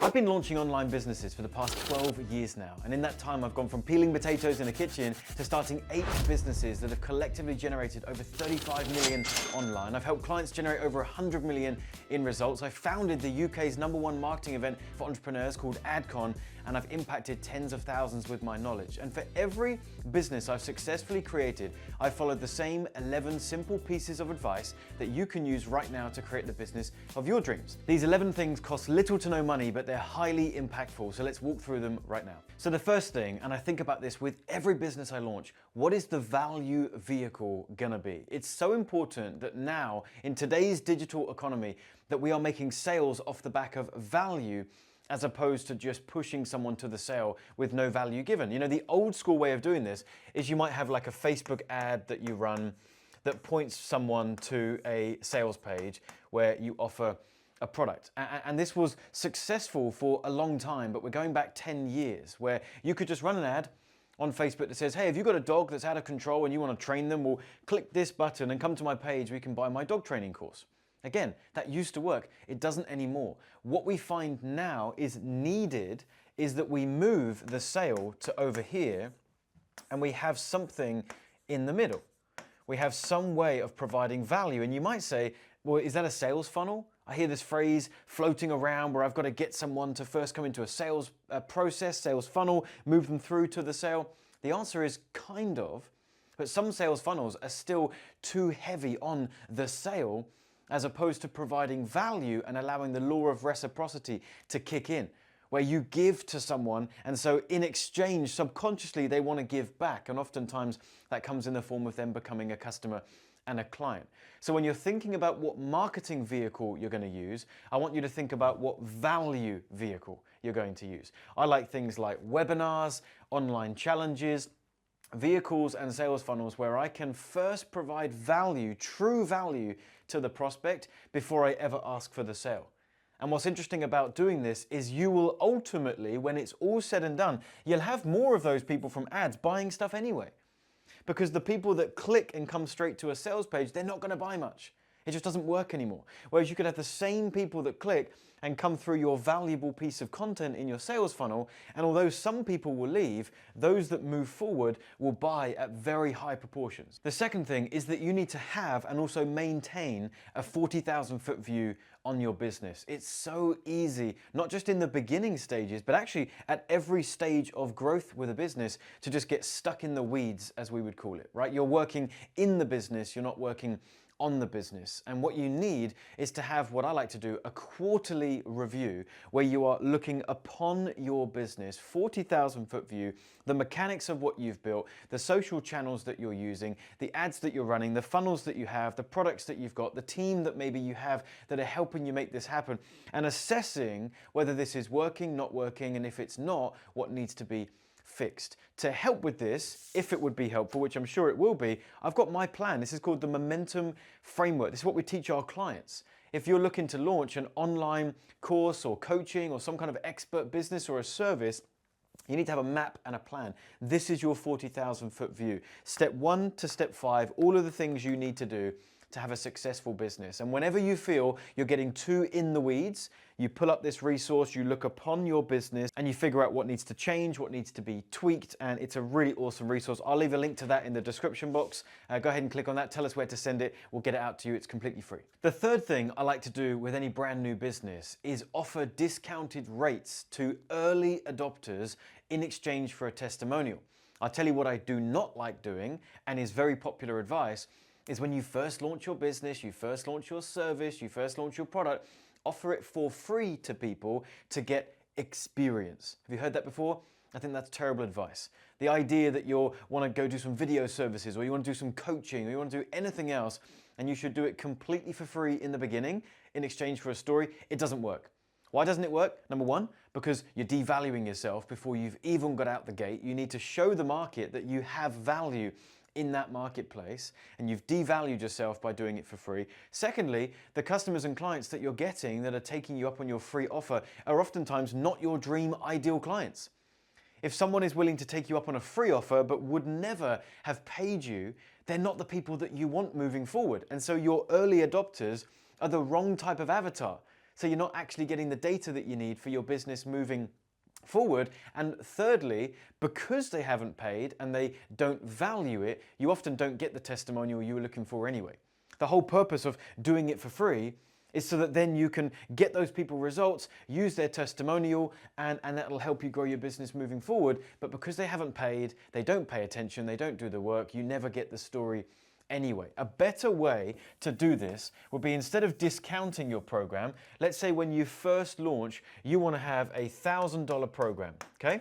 I've been launching online businesses for the past 12 years now, and in that time I've gone from peeling potatoes in a kitchen to starting 8 businesses that have collectively generated over 35 million online. I've helped clients generate over 100 million in results. I founded the UK's #1 marketing event for entrepreneurs called AdClients, and I've impacted tens of thousands with my knowledge. And for every business I've successfully created, I've followed the same 11 simple pieces of advice that you can use right now to create the business of your dreams. These 11 things cost little to no money, but they're highly impactful. So let's walk through them right now. So the first thing, and I think about this with every business I launch, what is the value vehicle gonna be? It's so important that now, in today's digital economy, that we are making sales off the back of value as opposed to just pushing someone to the sale with no value given. You know, the old school way of doing this is you might have like a Facebook ad that you run that points someone to a sales page where you offer a product. And this was successful for a long time, but we're going back 10 years where you could just run an ad on Facebook that says, hey, have you got a dog that's out of control and you want to train them? Well, click this button and come to my page where you can buy my dog training course. Again, that used to work. It doesn't anymore. What we find now is needed is that we move the sale to over here and we have something in the middle. We have some way of providing value. And you might say, well, is that a sales funnel? I hear this phrase floating around where I've got to get someone to first come into a sales process, sales funnel, move them through to the sale. The answer is kind of, but some sales funnels are still too heavy on the sale as opposed to providing value and allowing the law of reciprocity to kick in, where you give to someone and so in exchange, subconsciously, they want to give back. And oftentimes that comes in the form of them becoming a customer and a client. So when you're thinking about what marketing vehicle you're going to use, I want you to think about what value vehicle you're going to use. I like things like webinars, online challenges, vehicles and sales funnels where I can first provide value, true value to the prospect before I ever ask for the sale. And what's interesting about doing this is you will ultimately, when it's all said and done, you'll have more of those people from ads buying stuff anyway. Because the people that click and come straight to a sales page, they're not going to buy much. It just doesn't work anymore. Whereas you could have the same people that click and come through your valuable piece of content in your sales funnel, and although some people will leave, those that move forward will buy at very high proportions. The second thing is that you need to have and also maintain a 40,000 foot view on your business. It's so easy, not just in the beginning stages, but actually at every stage of growth with a business to just get stuck in the weeds, as we would call it, right? You're working in the business, you're not working on the business. And what you need is to have what I like to do, a quarterly review where you are looking upon your business, 40,000 foot view, the mechanics of what you've built, the social channels that you're using, the ads that you're running, the funnels that you have, the products that you've got, the team that maybe you have that are helping you make this happen, and assessing whether this is working, not working, and if it's not, what needs to be fixed. To help with this, if it would be helpful, which I'm sure it will be, I've got my plan. This is called the Momentum Framework. This is what we teach our clients. If you're looking to launch an online course or coaching or some kind of expert business or a service, you need to have a map and a plan. This is your 40,000 foot view. Step 1 to step 5, all of the things you need to do to have a successful business. And whenever you feel you're getting too in the weeds, you pull up this resource, you look upon your business and you figure out what needs to change, what needs to be tweaked, and it's a really awesome resource. I'll leave a link to that in the description box. Go ahead and click on that, tell us where to send it, we'll get it out to you, it's completely free. The third thing I like to do with any brand new business is offer discounted rates to early adopters in exchange for a testimonial. I'll tell you what I do not like doing, and is very popular advice, is when you first launch your business, you first launch your service, you first launch your product, offer it for free to people to get experience. Have you heard that before? I think that's terrible advice. The idea that you want to go do some video services or you want to do some coaching or you want to do anything else and you should do it completely for free in the beginning in exchange for a story, it doesn't work. Why doesn't it work? Number one, because you're devaluing yourself before you've even got out the gate. You need to show the market that you have value in that marketplace, and you've devalued yourself by doing it for free. Secondly, the customers and clients that you're getting that are taking you up on your free offer are oftentimes not your dream ideal clients. If someone is willing to take you up on a free offer but would never have paid you, they're not the people that you want moving forward. And so your early adopters are the wrong type of avatar. So you're not actually getting the data that you need for your business moving forward. And thirdly, because they haven't paid and they don't value it, you often don't get the testimonial you were looking for anyway. The whole purpose of doing it for free is so that then you can get those people results, use their testimonial, and that'll help you grow your business moving forward. But because they haven't paid, they don't pay attention, they don't do the work, you never get the story anyway. A better way to do this would be, instead of discounting your program, let's say when you first launch, you want to have a $1,000 program, okay?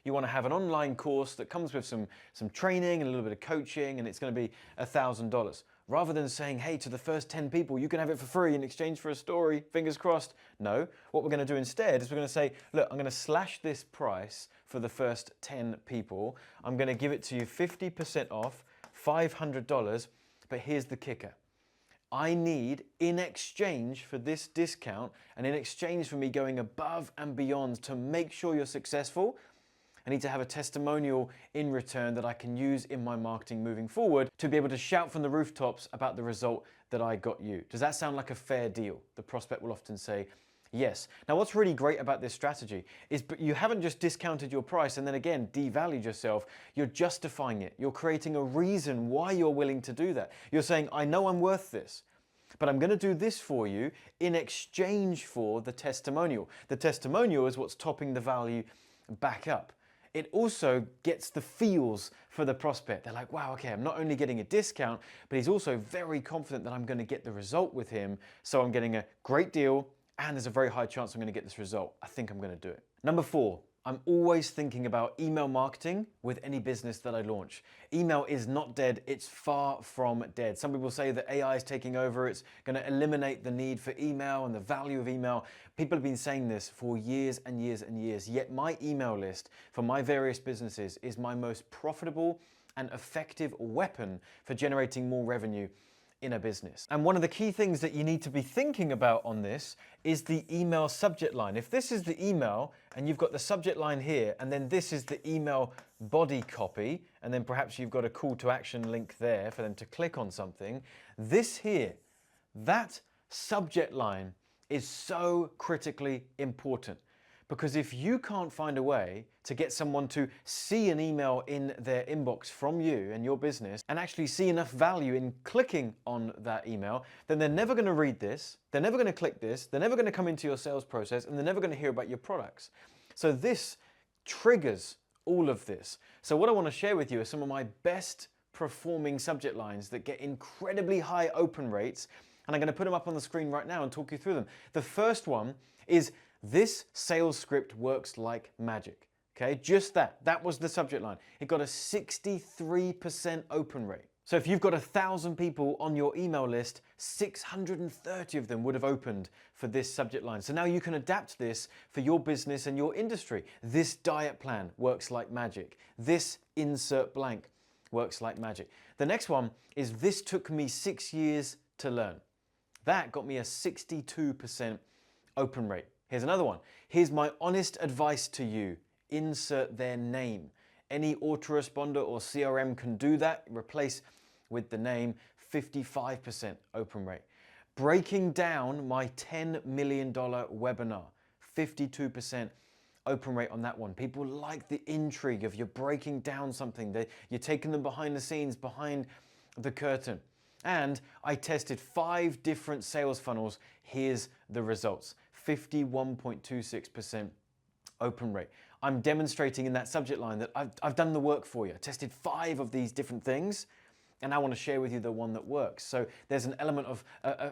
You want to have an online course that comes with some training and a little bit of coaching, and it's going to be $1,000. Rather than saying, hey, to the first 10 people, you can have it for free in exchange for a story, fingers crossed. No, what we're going to do instead is we're going to say, look, I'm going to slash this price for the first 10 people. I'm going to give it to you 50% off, $500, but here's the kicker. I need, in exchange for this discount and in exchange for me going above and beyond to make sure you're successful, I need to have a testimonial in return that I can use in my marketing moving forward to be able to shout from the rooftops about the result that I got you. Does that sound like a fair deal? The prospect will often say yes. Now, what's really great about this strategy is you haven't just discounted your price and then again devalued yourself. You're justifying it. You're creating a reason why you're willing to do that. You're saying, I know I'm worth this, but I'm going to do this for you in exchange for the testimonial. The testimonial is what's topping the value back up. It also gets the feels for the prospect. They're like, wow, okay, I'm not only getting a discount, but he's also very confident that I'm going to get the result with him. So I'm getting a great deal, and there's a very high chance I'm going to get this result. I think I'm going to do it. Number 4, I'm always thinking about email marketing with any business that I launch. Email is not dead, it's far from dead. Some people say that AI is taking over, it's going to eliminate the need for email and the value of email. People have been saying this for years and years and years, yet my email list for my various businesses is my most profitable and effective weapon for generating more revenue in a business. And one of the key things that you need to be thinking about on this is the email subject line. If this is the email and you've got the subject line here, and then this is the email body copy, and then perhaps you've got a call to action link there for them to click on something, this here, that subject line is so critically important. Because if you can't find a way to get someone to see an email in their inbox from you and your business and actually see enough value in clicking on that email, then they're never going to read this, they're never going to click this, they're never going to come into your sales process, and they're never going to hear about your products. So this triggers all of this. So what I want to share with you are some of my best performing subject lines that get incredibly high open rates, and I'm going to put them up on the screen right now and talk you through them. The first one is, this sales script works like magic. Okay, just that. That was the subject line. It got a 63% open rate. So if you've got 1,000 people on your email list, 630 of them would have opened for this subject line. So now you can adapt this for your business and your industry. This diet plan works like magic. This insert blank works like magic. The next one is, this took me 6 years to learn. That got me a 62% open rate. Here's another one. Here's my honest advice to you. Insert their name. Any autoresponder or CRM can do that. Replace with the name. 55% open rate. Breaking down my $10 million webinar. 52% open rate on that one. People like the intrigue of you're breaking down something. You're taking them behind the scenes, behind the curtain. And I tested 5 different sales funnels. Here's the results. 51.26% open rate. I'm demonstrating in that subject line that I've done the work for you. I tested 5 of these different things, and I want to share with you the one that works. So there's an element of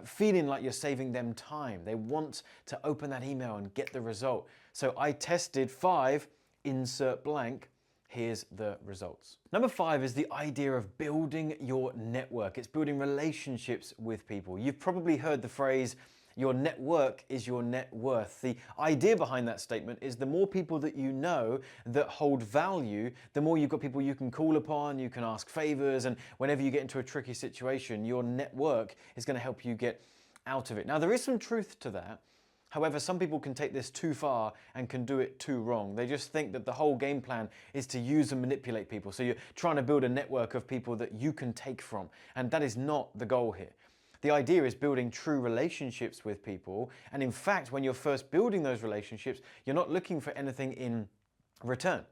feeling like you're saving them time. They want to open that email and get the result. So I tested 5, insert blank. Here's the results. Number 5 is the idea of building your network. It's building relationships with people. You've probably heard the phrase, your network is your net worth. The idea behind that statement is the more people that you know that hold value, the more you've got people you can call upon, you can ask favors, and whenever you get into a tricky situation, your network is going to help you get out of it. Now, there is some truth to that. However, some people can take this too far and can do it too wrong. They just think that the whole game plan is to use and manipulate people. So you're trying to build a network of people that you can take from, and that is not the goal here. The idea is building true relationships with people. And in fact, when you're first building those relationships, you're not looking for anything in return.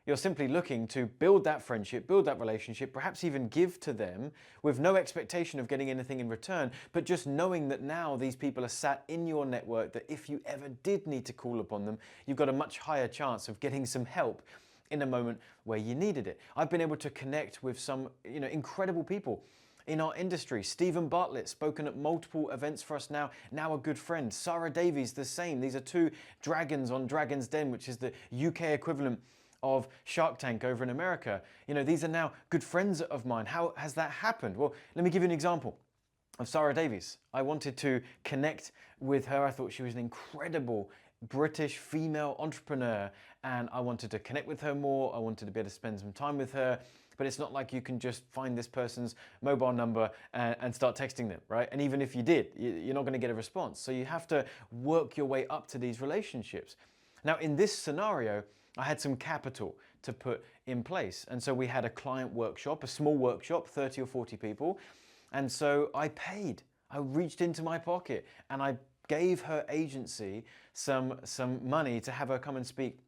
You're simply looking to build that friendship, build that relationship, perhaps even give to them with no expectation of getting anything in return, but just knowing that now these people are sat in your network, that if you ever did need to call upon them, you've got a much higher chance of getting some help in a moment where you needed it. I've been able to connect with some, incredible people in our industry. Stephen Bartlett, spoken at multiple events for us now a good friend. Sarah Davies, the same. These are two dragons on Dragon's Den, which is the UK equivalent of Shark Tank over in America. These are now good friends of mine. How has that happened? Well, let me give you an example of Sarah Davies. I wanted to connect with her. I thought she was an incredible British female entrepreneur, and I wanted to connect with her more. I wanted to be able to spend some time with her. But it's not like you can just find this person's mobile number and start texting them, right? And even if you did, you're not going to get a response. So you have to work your way up to these relationships. Now, in this scenario, I had some capital to put in place. And so we had a client workshop, a small workshop, 30 or 40 people. And so I paid. I reached into my pocket and I gave her agency some money to have her come and speak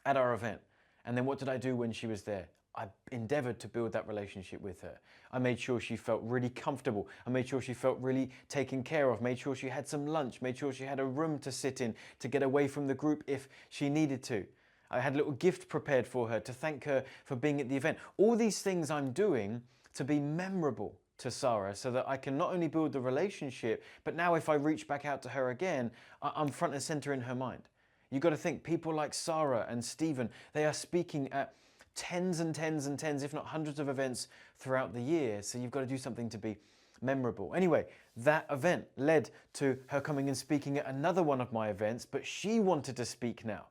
at our event. And then what did I do when she was there? I endeavored to build that relationship with her. I made sure she felt really comfortable. I made sure she felt really taken care of, made sure she had some lunch, made sure she had a room to sit in to get away from the group if she needed to. I had a little gift prepared for her to thank her for being at the event. All these things I'm doing to be memorable to Sarah so that I can not only build the relationship, but now if I reach back out to her again, I'm front and center in her mind. You've got to think, people like Sarah and Stephen, they are speaking at tens and tens and tens, if not hundreds of events throughout the year. So you've got to do something to be memorable. Anyway, that event led to her coming and speaking at another one of my events, but she wanted to speak now.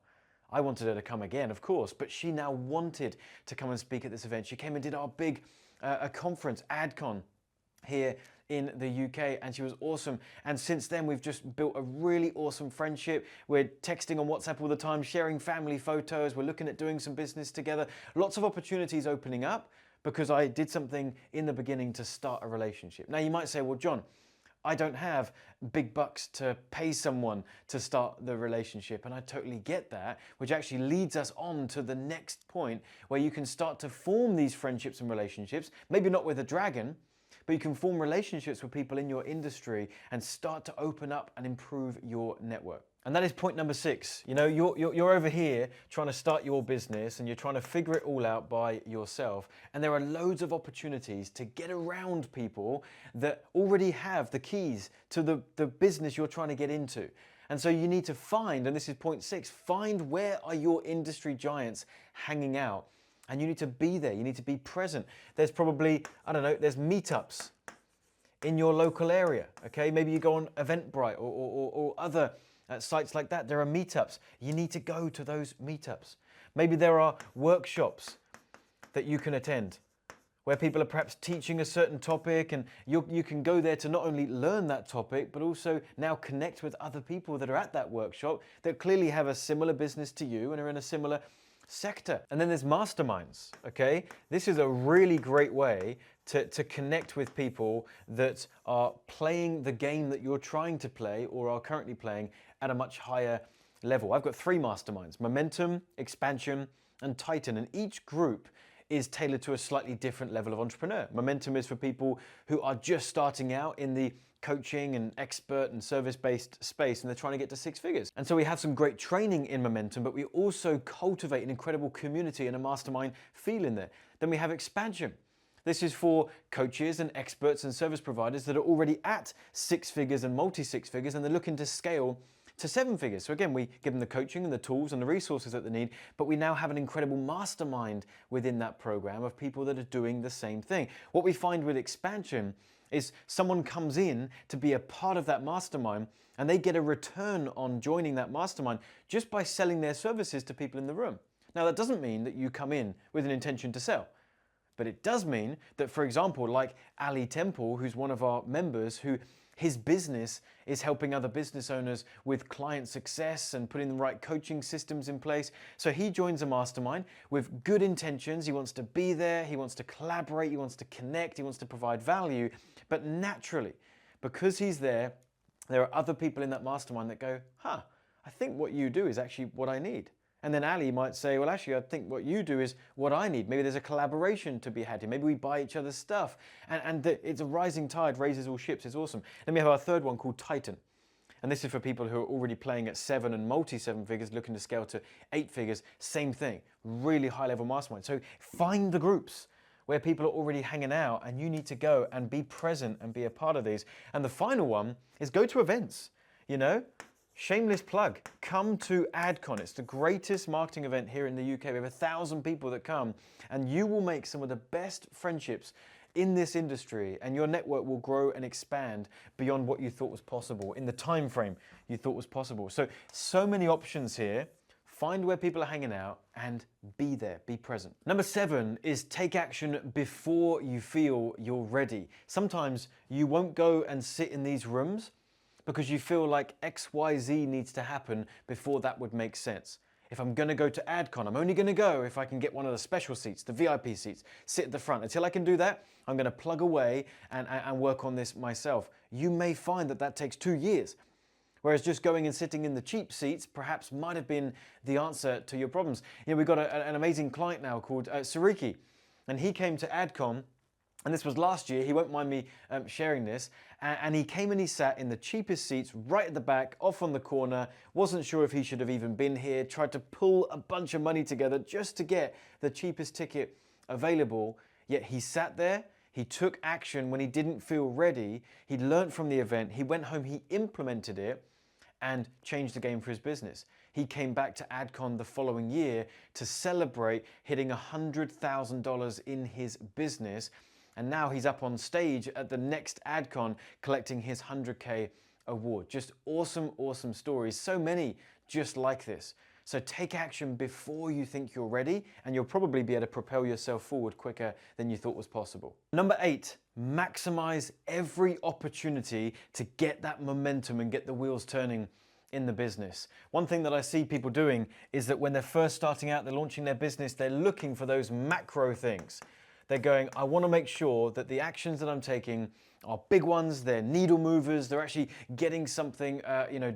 I wanted her to come again, of course, but she now wanted to come and speak at this event. She came and did our big conference, AdCon, here in the UK, and she was awesome. And since then, we've just built a really awesome friendship. We're texting on WhatsApp all the time, sharing family photos. We're looking at doing some business together. Lots of opportunities opening up because I did something in the beginning to start a relationship. Now, you might say, well, John, I don't have big bucks to pay someone to start the relationship. And I totally get that, which actually leads us on to the next point where you can start to form these friendships and relationships, maybe not with a dragon, but you can form relationships with people in your industry and start to open up and improve your network. And that is point number 6. You're over here trying to start your business and you're trying to figure it all out by yourself. And there are loads of opportunities to get around people that already have the keys to the business you're trying to get into. And so you need to find, and this is point 6, find where are your industry giants hanging out. And you need to be there, you need to be present. There's probably, there's meetups in your local area, okay? Maybe you go on Eventbrite or other sites like that. There are meetups. You need to go to those meetups. Maybe there are workshops that you can attend where people are perhaps teaching a certain topic, and you can go there to not only learn that topic, but also now connect with other people that are at that workshop that clearly have a similar business to you and are in a similar sector. And then there's masterminds, okay? This is a really great way to connect with people that are playing the game that you're trying to play or are currently playing at a much higher level. I've got 3 masterminds: Momentum, Expansion, and Titan. And each group is tailored to a slightly different level of entrepreneur. Momentum is for people who are just starting out in the coaching and expert and service-based space, and they're trying to get to 6 figures. And so we have some great training in Momentum, but we also cultivate an incredible community and a mastermind feel in there. Then we have Expansion. This is for coaches and experts and service providers that are already at 6 figures and multi-6 figures, and they're looking to scale to 7 figures. So again, we give them the coaching and the tools and the resources that they need, but we now have an incredible mastermind within that program of people that are doing the same thing. What we find with Expansion is someone comes in to be a part of that mastermind and they get a return on joining that mastermind just by selling their services to people in the room. Now, that doesn't mean that you come in with an intention to sell, but it does mean that, for example, like Ali Temple, who's one of our members, who his business is helping other business owners with client success and putting the right coaching systems in place. So he joins a mastermind with good intentions. He wants to be there. He wants to collaborate. He wants to connect. He wants to provide value. But naturally, because he's there, there are other people in that mastermind that go, I think what you do is actually what I need. And then Ali might say, well, actually, I think what you do is what I need. Maybe there's a collaboration to be had here. Maybe we buy each other's stuff. And it's a rising tide raises all ships. It's awesome. Then we have our third one called Titan. And this is for people who are already playing at 7 and multi-7 figures, looking to scale to 8 figures. Same thing, really high level mastermind. So find the groups where people are already hanging out and you need to go and be present and be a part of these. And the final one is go to events, Shameless plug, come to AdCon. It's the greatest marketing event here in the UK. We have 1,000 people that come, and you will make some of the best friendships in this industry, and your network will grow and expand beyond what you thought was possible in the time frame you thought was possible. So many options here. Find where people are hanging out and be there, be present. Number 7 is take action before you feel you're ready. Sometimes you won't go and sit in these rooms because you feel like XYZ needs to happen before that would make sense. If I'm gonna go to AdCon, I'm only gonna go if I can get one of the special seats, the VIP seats, sit at the front. Until I can do that, I'm gonna plug away and work on this myself. You may find that that takes 2 years. Whereas just going and sitting in the cheap seats perhaps might have been the answer to your problems. We've got an amazing client now called Sariki, and he came to AdCon, and this was last year. He won't mind me sharing this. And he came and he sat in the cheapest seats right at the back, off on the corner, wasn't sure if he should have even been here, tried to pull a bunch of money together just to get the cheapest ticket available. Yet he sat there, he took action when he didn't feel ready, he learned from the event, he went home, he implemented it, and changed the game for his business. He came back to AdCon the following year to celebrate hitting $100,000 in his business. And now he's up on stage at the next AdCon collecting his 100K award. Just awesome, awesome stories. So many just like this. So take action before you think you're ready, and you'll probably be able to propel yourself forward quicker than you thought was possible. Number 8, maximize every opportunity to get that momentum and get the wheels turning in the business. One thing that I see people doing is that when they're first starting out, they're launching their business, they're looking for those macro things. They're going, I want to make sure that the actions that I'm taking are big ones, they're needle movers, they're actually getting something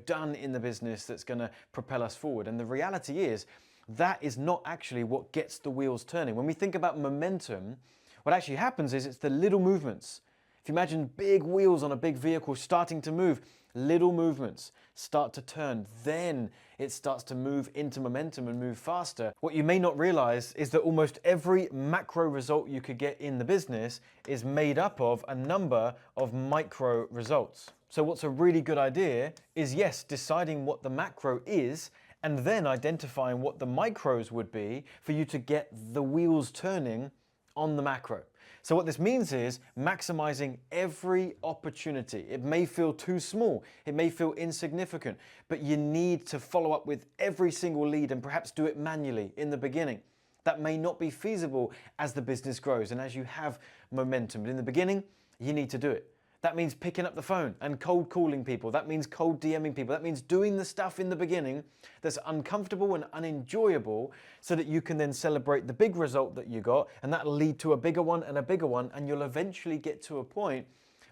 done in the business that's going to propel us forward. And the reality is, that is not actually what gets the wheels turning. When we think about momentum, what actually happens is it's the little movements. If you imagine big wheels on a big vehicle starting to move, little movements start to turn, then it starts to move into momentum and move faster. What you may not realize is that almost every macro result you could get in the business is made up of a number of micro results. So what's a really good idea is, yes, deciding what the macro is and then identifying what the micros would be for you to get the wheels turning on the macro. So what this means is maximizing every opportunity. It may feel too small, it may feel insignificant, but you need to follow up with every single lead and perhaps do it manually in the beginning. That may not be feasible as the business grows and as you have momentum, but in the beginning, you need to do it. That means picking up the phone and cold calling people. That means cold DMing people. That means doing the stuff in the beginning that's uncomfortable and unenjoyable so that you can then celebrate the big result that you got, and that'll lead to a bigger one, and you'll eventually get to a point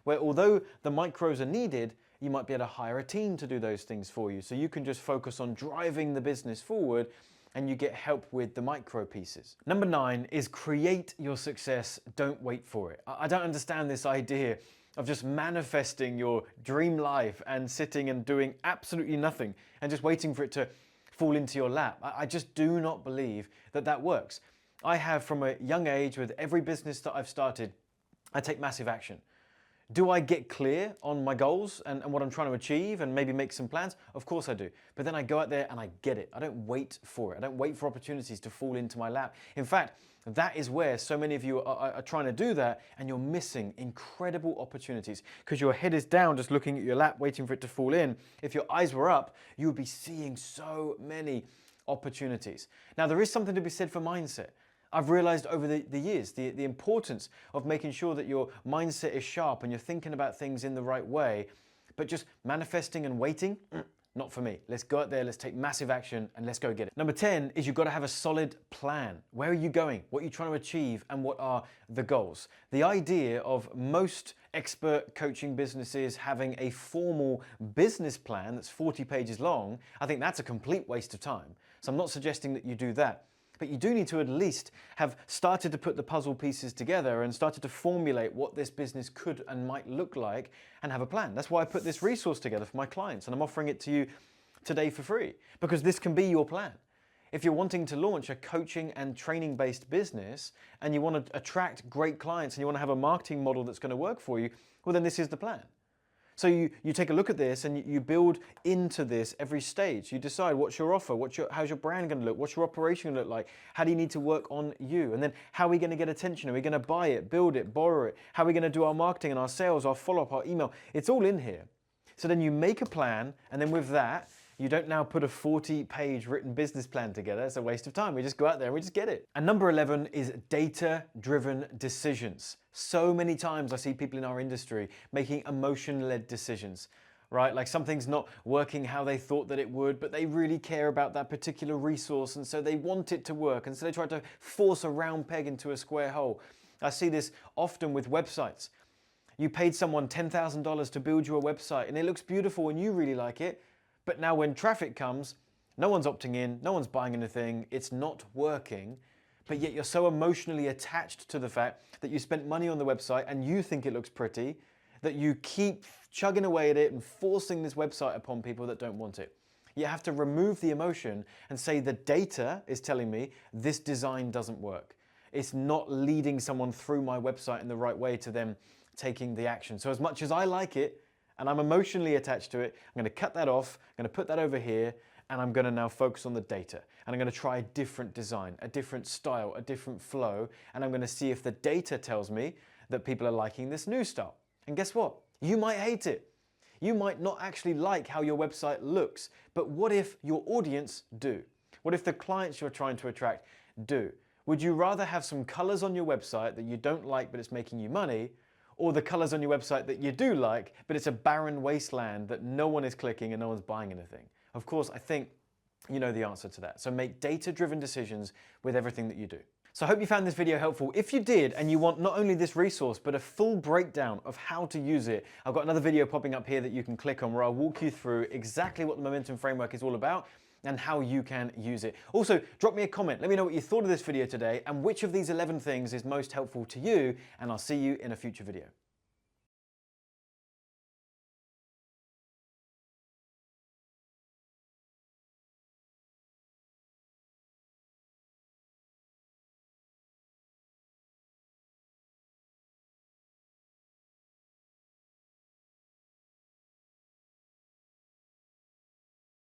where, although the micros are needed, you might be able to hire a team to do those things for you. So you can just focus on driving the business forward and you get help with the micro pieces. Number 9 is create your success, don't wait for it. I don't understand this idea of just manifesting your dream life and sitting and doing absolutely nothing and just waiting for it to fall into your lap. I just do not believe that that works. I have, from a young age, with every business that I've started, I take massive action. Do I get clear on my goals and what I'm trying to achieve and maybe make some plans? Of course I do. But then I go out there and I get it. I don't wait for it. I don't wait for opportunities to fall into my lap. In fact, that is where so many of you are trying to do that, and you're missing incredible opportunities because your head is down just looking at your lap waiting for it to fall in. If your eyes were up, you would be seeing so many opportunities. Now, there is something to be said for mindset. I've realized over the years the importance of making sure that your mindset is sharp and you're thinking about things in the right way, but just manifesting and waiting Not for me. Let's go out there, let's take massive action, and let's go get it. Number 10 is you've got to have a solid plan. Where are you going? What are you trying to achieve? And what are the goals? The idea of most expert coaching businesses having a formal business plan that's 40 pages long, I think that's a complete waste of time. So I'm not suggesting that you do that. But you do need to at least have started to put the puzzle pieces together and started to formulate what this business could and might look like and have a plan. That's why I put this resource together for my clients, and I'm offering it to you today for free, because this can be your plan. If you're wanting to launch a coaching and training based business and you want to attract great clients and you want to have a marketing model that's going to work for you, well then this is the plan. So you take a look at this and you build into this every stage. You decide what's your offer, how's your brand going to look, what's your operation going to look like, how do you need to work on you, and then how are we going to get attention, are we going to buy it, build it, borrow it, how are we going to do our marketing and our sales, our follow-up, our email. It's all in here. So then you make a plan, and then with that, you don't now put a 40-page written business plan together. It's a waste of time. We just go out there and we just get it. And number 11 is data-driven decisions. So many times I see people in our industry making emotion-led decisions, right? Like something's not working how they thought that it would, but they really care about that particular resource, and so they want it to work, and so they try to force a round peg into a square hole. I see this often with websites. You paid someone $10,000 to build you a website, and it looks beautiful and you really like it, but now when traffic comes, no one's opting in, no one's buying anything, it's not working, but yet you're so emotionally attached to the fact that you spent money on the website and you think it looks pretty, that you keep chugging away at it and forcing this website upon people that don't want it. You have to remove the emotion and say the data is telling me this design doesn't work. It's not leading someone through my website in the right way to them taking the action. So as much as I like it, and I'm emotionally attached to it, I'm going to cut that off, I'm going to put that over here, and I'm going to now focus on the data. And I'm going to try a different design, a different style, a different flow, and I'm going to see if the data tells me that people are liking this new style. And guess what? You might hate it. You might not actually like how your website looks, but what if your audience do? What if the clients you're trying to attract do? Would you rather have some colors on your website that you don't like but it's making you money, or the colors on your website that you do like, but it's a barren wasteland that no one is clicking and no one's buying anything? Of course, I think you know the answer to that. So make data-driven decisions with everything that you do. So I hope you found this video helpful. If you did, and you want not only this resource, but a full breakdown of how to use it, I've got another video popping up here that you can click on where I'll walk you through exactly what the Momentum Framework is all about and how you can use it. Also, drop me a comment. Let me know what you thought of this video today and which of these 11 things is most helpful to you, and I'll see you in a future video.